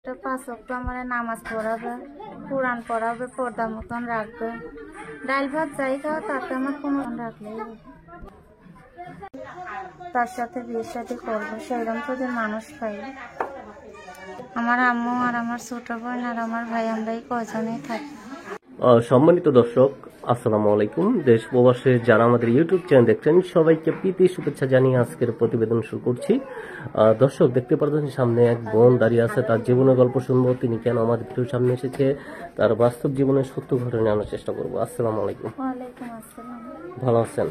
পাঁচ ওয়াক্ত আমার নামাজ পড়াবে, কোরআন পড়াবে, পর্দা মতন রাখবে, ডাল ভাত যাই খাওয়া তাতে আমার কোনো রাখলেই হবে। তার সাথে বিয়ের সাথে করবো, সেইরকম যদি মানুষ পাই। আমার আম্মু আর আমার ছোট বোন আর আমার ভাই আমরা এই কয়জনেই থাকি। সম্মানিত দর্শক, আসসালামু আলাইকুম। দেশ প্রবাসে যারা আমাদের ইউটিউব চ্যানেল দেখছেন সবাইকে প্রীতি শুভেচ্ছা জানিয়ে আজকের প্রতিবেদন শুরু করছি। দর্শক দেখতে পাচ্ছেন সামনে এক বোন দাঁড়িয়ে আছে, তার জীবনের গল্প শুনবো, তিনি কেন আমাদের ভিডিওর সামনে এসেছে, তার বাস্তব জীবনের সত্য ঘটনা জানার চেষ্টা করবো। আসসালামু আলাইকুম। ওয়ালাইকুম আসসালাম। ভালো আছেন?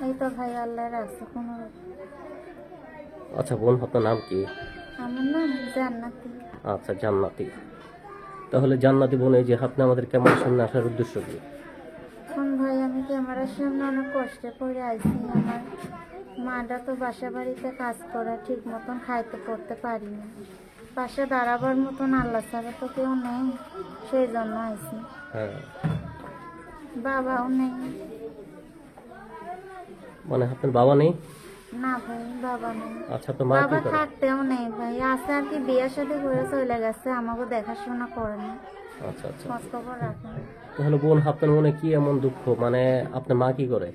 এই তো ভাই আল্লাহর রাস্তা কোনো। আচ্ছা বোন, আপনার নাম কি? আমার নাম জান্নাতি। আচ্ছা জান্নাতি। তাহলে জান্নাতি বোন, এই যে আপনি আমাদের ক্যামেরার সামনে আসার উদ্দেশ্য কি? এখন ভাই আমি ক্যামেরার সামনে অনেক কষ্টে পড়ে আইছি। আমার মাটা তো বাসা বাড়িতে কাজ করে, ঠিক মতন খাইতে পড়তে পারি না, পাশে দাঁড়াবার মতন আল্লাহ ছাড়া তো কেউ নেই, সেই জন্য আইছি। হ্যাঁ, বাবাও নেই। মানে আপনার বাবা নেই? না ভাই, বাবা নেই। আচ্ছা, আপনার মা বাবা কি করে? থাকতেও নেই ভাই, আছে আর কি, বিয়ের সাথে করে চলে গেছে, আমাকে দেখাশোনা করে না, আচ্ছা আচ্ছা। খোঁজ খবর রাখে না। তাহলে বোন, আপনার মনে কি এমন দুঃখ? মানে আপনার মা কি করে?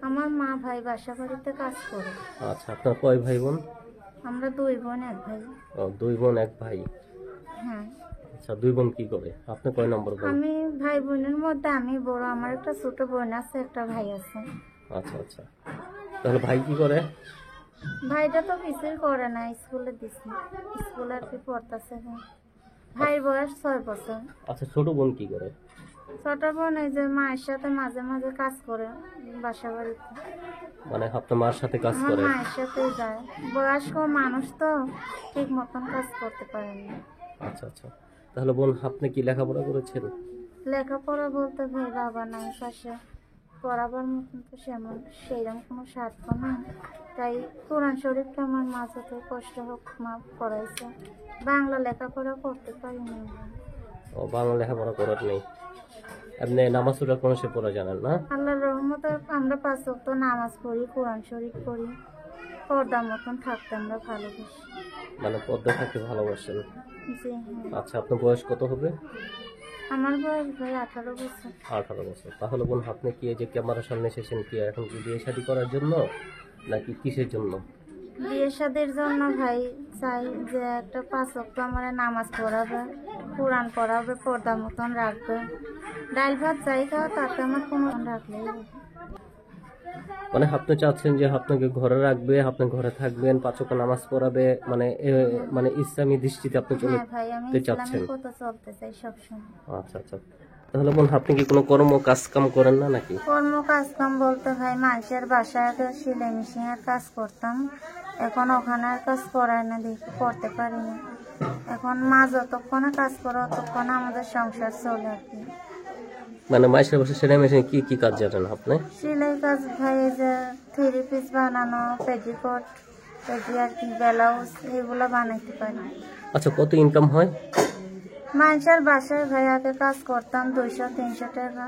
আমার মা ভাই বাসা বাড়িতে কাজ করে। আচ্ছা, আপনার কয় ভাই বোন? আমরা দুই বোন এক ভাই। ও, দুই বোন এক ভাই। হ্যাঁ। আচ্ছা, দুই বোন কি করে? আপনি কয় নম্বর বোন? আমি ভাই বোনের মধ্যে আমি বড়, আমার একটা ছোট বোন আছে, একটা ভাই আছে। আচ্ছা আচ্ছা। তাহলে ভাই কি করে? ভাইটা তো কিছুই করে না, স্কুলে দিছি, স্কুলে আর কি পড়তেছে। ভাই বয়স 6 বছর। আচ্ছা, ছোট বোন কি করে? ছোট বোন এই যে মায়ের সাথে মাঝে মাঝে কাজ করে বাসা বাড়িতে। মানে আপনার মার সাথে কাজ আমার করে? মায়ের সাথে যায়, বয়স্ক মানুষ তো ঠিক মতন কাজ করতে পারেনি। আচ্ছা আচ্ছা। তাহলে বোন, আপনি কি লেখাপড়া করেছেন? লেখাপড়া বলতে ভাই বাবা নাই পাশে, পড়াবার মতন তো সেইরকম কোনো স্বার্থ না, তাই কোরআন শরীফটা আমার মা যত কষ্ট হোক মা পড়াইছে, বাংলা লেখাপড়া করতে পারিনি। ও, বাংলা লেখাপড়া করার নেই? আপনি নামাজ কোন সে পড়া জানেন না? আল্লাহর রহমতে আমরা 5 ওয়াক্ত নামাজ পড়ি, কোরআন শরীফ পড়ি, পর্দা মতন থাকতে আমরা ভালোবাসি। মানে পর্দা থাকতে ভালোবাসেন? জি হ্যাঁ। আচ্ছা, আপনার বয়স কত হবে? আমার বয়স ভাই 18 বছর। 18 বছর। তাহলে বোন, আপনি কি এই যে ক্যামেরার সামনে এসেছেন, কি এখন কি বিয়ে শাদী করার জন্য নাকি কিসের জন্য? বিয়ে শাদির জন্য ভাই চাই যে একটা 5 ওয়াক্ত আমার নামাজ পড়াবে, কোরআন পড়াবে, পর্দা মতন রাখবে, ডাল ভাত যাই খাওয়া তাতে আমার কোনো রাখলেই হবে। মানে আপনি চাচ্ছেন যে আপনাকে ঘরে রাখবে, আপনি ঘরে থাকবেন, 5 ওয়াক্ত নামাজ পড়াবে, মানে মানে ইসলামী দৃষ্টিতে আপনি চলে হ্যাঁ ভাই, আমি চাচ্ছেন? ইসলামিক পথে চলতে চাই সবসময়। আচ্ছা আচ্ছা। তাহলে বোন, আপনি কি কোনো কর্ম কাজ কাম করেন না নাকি? কর্ম কাজ কাম বলতে ভাই মানুষের বাসায় সেলাই মেশিনের কাজ করতাম, এখন ওখানে আর কাজ করায় না, দেখি করতে পারি না। এখন মা যতক্ষণে কাজ করে ততক্ষণে আমাদের সংসার চলে আর কি। মানে মাসের বসে সেলাই মেশিনে কি কি কাজ জানেন আপনি? সেলাই কাজ ভাই, এই যে 3 পিস বানানো, পেটিকোট, পেটি আর কি, ব্লাউজ, এগুলো বানাইতে পারি। আচ্ছা, কত ইনকাম হয়? মানুষের বাসায় ভাই আগে কাজ করতাম 200-300 টাকা,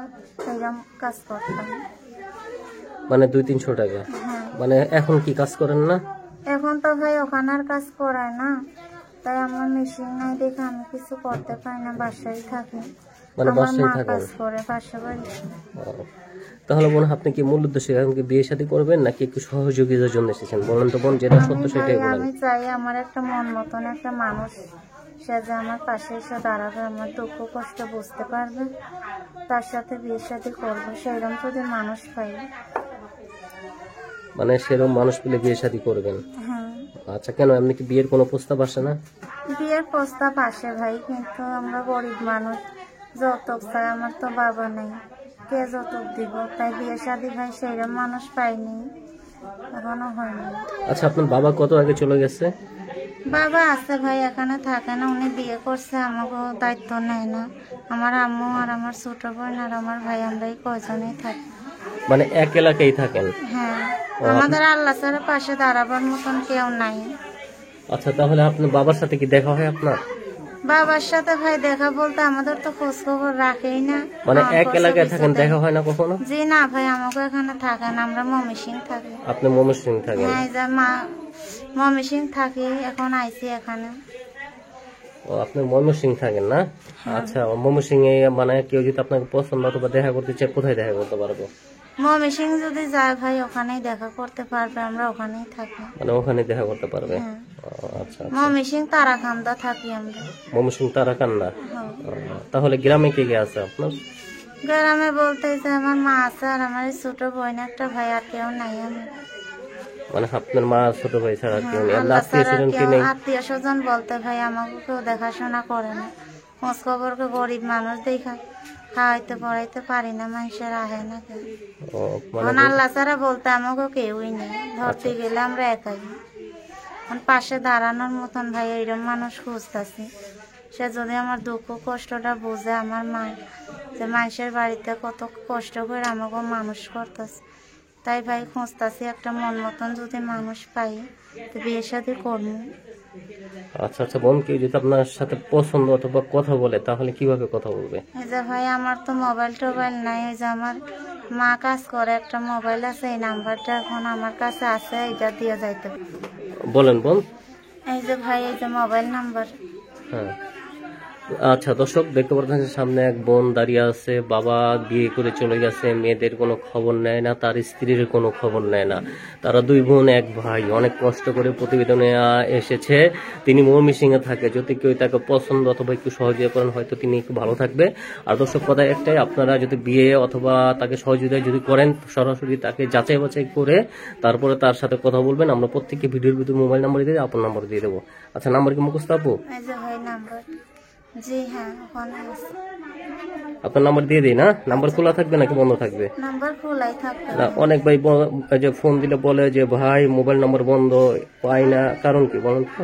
এরকম কাজ করতাম। মানে 200-300 টাকা? হ্যাঁ। মানে এখন কি কাজ করেন না? এখন তো ভাই ওখানে আর কাজ করায় না, তাই আমার মেশিন নাই দেখে আমি কিছু করতে পারি না, বাসায় থাকি। মানে আমার বাসায় মা থাকেন? কাজ করে বাসা বাড়ি। তাহলে বোন, আপনি কি মূল উদ্দেশ্যে এখন কি বিয়ে শাদী করবেন নাকি একটু সহযোগিতার জন্য এসেছেন? বলেন তো বোন, যেটা সত্য সেটাই বলেন। আমি চাই আমার একটা মন মতন একটা মানুষ, সে যে আমার পাশে এসে দাঁড়াবে, আমার দুঃখ কষ্ট বুঝতে পারবে, তার সাথে বিয়ে শাদী করবো, সেইরকম যদি মানুষ পাই। মানে সেরকম মানুষ পেলে বিয়ে শাদী করবেন? হ্যাঁ। আচ্ছা, কেন এমনি কি বিয়ের কোনো প্রস্তাব আসে না? বিয়ের প্রস্তাব আসে ভাই, কিন্তু আমরা গরিব মানুষ, যৌতুক চাই, আমার তো বাবা নেই, কে যৌতুক দিব, তাই বিয়ে শাদী ভাই সেইরকম মানুষ পাইনি, এখনো হয়নি। আচ্ছা, আপনার বাবা কত আগে চলে গেছে? বাবা আছে ভাই, এখানে থাকে না, উনি বিয়ে করছে, আমাকে দায়িত্ব নেয় না। আমার আম্মু আর আমার ছোট বোন আর আমার ভাই আমরা এই কয়জনেই থাকি। মানে এক এলাকায় থাকেন? হ্যাঁ, আমাদের আল্লাহ ছাড়া পাশে দাঁড়াবার মতন কেউ নাই। আচ্ছা, তাহলে আপনার বাবার সাথে কি দেখা হয় আপনার? বাবার সাথে ভাই দেখা বলতে আমাদের তো খোঁজ খবর রাখেই না। মানে এক এলাকায় থাকেন, দেখা হয় না কখনো? জি না ভাই, আমাকে এখানে থাকে না, আমরা ময়মনসিংহ থাকি। আপনি ময়মনসিংহ থাকেন? হ্যাঁ, ময়মনসিংহ থাকি, এখন আইছি এখানে। ও আপনি ময়মনসিংহ থাকেন না? আচ্ছা, ময়মনসিংহে মানে কেউ যদি আপনাকে পছন্দ অথবা দেখা করতে চায় কোথায় দেখা করতে পারবে? ময়মনসিং যদি যায় ভাই ওখানেই দেখা করতে পারবে, আমরা ওখানেই থাকি। মানে ওখানে দেখা করতে পারবে? হ্যাঁ। ও, আচ্ছা। ময়মনসিং তারাকান্দা থাকি আমরা। ময়মনসিংহ তারাকান্দা। হ্যাঁ। তাহলে গ্রামে কে কে আছে আপনার? গ্রামে বলতে যে আমার মা আছে আর আমার এই ছোট বোন একটা ভাই, আর কেউ নাই আমি। মানে আপনার মা ছোট ভাই ছাড়া আর কেউ নেই? আল্লাহ আত্মীয় ছাড়া স্বজন কি কেউ, নেই? আত্মীয় স্বজন বলতে ভাই আমাকে কেউ দেখাশোনা করে না। খোঁজ খবর গরিব মানুষ দেখা খাওয়াইতে পড়াইতে পারি না, মানুষের আহে না কেউ। ও, মানে এখন আল্লাহ ছাড়া বলতে আমাকে কেউই নেই, ধরতে গেলে আমরা একাই। এখন পাশে দাঁড়ানোর মতন ভাই এইরকম মানুষ খুঁজতেছি, সে যদি আমার দুঃখ কষ্টটা বুঝে, আমার মা যে মানুষের বাড়িতে কত কষ্ট করে আমাকে মানুষ করতেছে, তাই ভাই খুঁজতেছি একটা মন মতন যদি মানুষ পাই তো বিয়ে শাদী করবো। আচ্ছা আচ্ছা বোন, কেউ যদি আপনার সাথে পছন্দ অথবা কথা বলে তাহলে কিভাবে কথা বলবে? এই যে ভাই আমার তো মোবাইল টোবাইল নাই, ওই যে আমার মা কাজ করে একটা মোবাইল আছে, এই নাম্বারটা এখন আমার কাছে আছে, এটা দিয়ে যাইতে হবে। বলেন বোন। এই যে ভাই এই যে মোবাইল নাম্বার। হ্যাঁ, আচ্ছা দর্শক দেখতে পাচ্ছেন সামনে এক বোন দাঁড়িয়ে আছে, বাবা বিয়ে করে চলে গেছে, মেয়েদের কোনো খবর নেয় না, তার স্ত্রীর কোনো খবর নেয় না। তারা দুই বোন এক ভাই অনেক কষ্ট করে প্রতিবেদনে এসেছে। তিনি ময়মনসিংহে থাকে, যদি কেউ তাকে পছন্দ অথবা একটু সহযোগিতা করেন হয়তো তিনি একটু ভালো থাকবে। আর দর্শক কথা একটাই, আপনারা যদি বিয়ে অথবা তাকে সহযোগিতা যদি করেন সরাসরি তাকে যাচাই বাছাই করে তারপরে তার সাথে কথা বলবেন। আমরা প্রত্যেককে ভিডিওর ভিতরে মোবাইল নাম্বার দিয়ে আপনার নাম্বার দিয়ে দেবো। আচ্ছা, নাম্বার কি মুখস্থ আপু? এই যে ভাই নাম্বার। জি হ্যাঁ, ওখানে আছে। আপনার নাম্বার দিয়ে দিই না? নাম্বার খোলা থাকবে নাকি বন্ধ থাকবে? নাম্বার খোলাই থাকবে। না, অনেক ভাই যে ফোন দিলে বলে যে ভাই মোবাইল নাম্বার বন্ধ, পাই না, কারণ কি বলেন তো?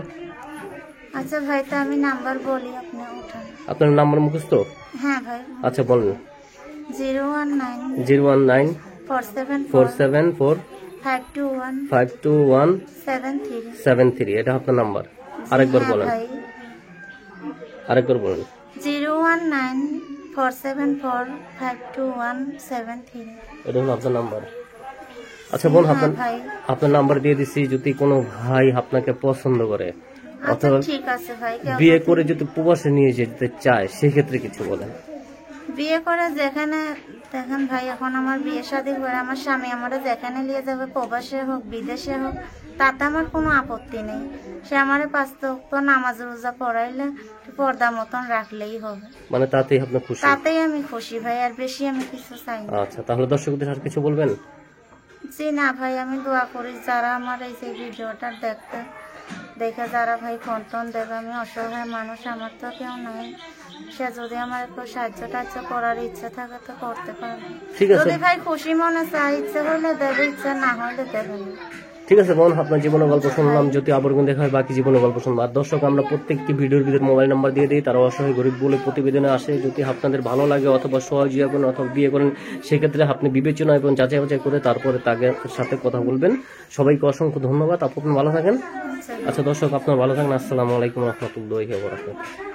আচ্ছা ভাই, তো আমি নাম্বার বলি, আপনি উঠান। আপনার নাম্বার মুখস্থ? হ্যাঁ ভাই। আচ্ছা বলেন। 019 019 474 474 521 521 73। 73, এটা আপনার নাম্বার। আরেকবার হ্যাঁ বলেন, ভাই। আরেকবার বলেন। 019 474 521 73। এটা হলো আপনার নাম্বার। আচ্ছা বোন, হ্যাঁ ভাই। আপনার নাম্বার দিয়ে দিচ্ছি, যদি কোনো ভাই আপনাকে পছন্দ করে আচ্ছা অথবা ঠিক আছে ভাই। কেউ বিয়ে করে যদি প্রবাসে নিয়ে যেতে চায় সেক্ষেত্রে কিছু বলেন। বিয়ে করে যেখানে দেখেন ভাই, এখন আমার বিয়ে শাদী করে আমার স্বামী আমার যেখানে নিয়ে যাবে, প্রবাসে হোক বিদেশে হোক, তাতে আমার কোনো আপত্তি নেই। সে আমার 5 ওয়াক্ত নামাজ রোজা পড়াইলে পর্দা মতন রাখলেই হবে, মানে তাতেই আপনি খুশি? তাতেই আমি খুশি ভাই, আর বেশি আমি কিছু চাই না। আচ্ছা, তাহলে দর্শকদের আর কিছু বলবেন? জি না ভাই, আমি দোয়া করি যারা আমার এই যে ভিডিওটা দেখে যারা ভাই ফোন টোন দেবে, আমি অসহায় মানুষ, আমার তো কেউ নাই, সে যদি আমার একটু সাহায্য টাহ্য করার ইচ্ছে থাকে তো করতে পারবে। ঠিক আছে। যদি ভাই খুশি মনে চায়, ইচ্ছে হলে দেবে, ইচ্ছে না হলে দেবে না। ঠিক আছে বোন, আপনার জীবনের গল্প শুনলাম, যদি আবার কোন দেখা হয় বাকি জীবনের গল্প শুনবো। আর দর্শক আমরা প্রত্যেকটি ভিডিওর ভিতরে মোবাইল নাম্বার দিয়ে দিই, তারা অসহায় গরিব বলে প্রতিবেদনে আসে। যদি আপনাদের ভালো লাগে অথবা সহযোগিতা করেন অথবা বিয়ে করেন সেক্ষেত্রে আপনি বিবেচনা এবং যাচাই বাছাই করে তারপরে তাদের সাথে কথা বলবেন। সবাইকে অসংখ্য ধন্যবাদ, আপনি ভালো থাকেন। আচ্ছা দর্শক, আপনার ভালো থাকেন। আসসালামু আলাইকুম রহমতুল্লাহি ওয়া বারাকাতুহু।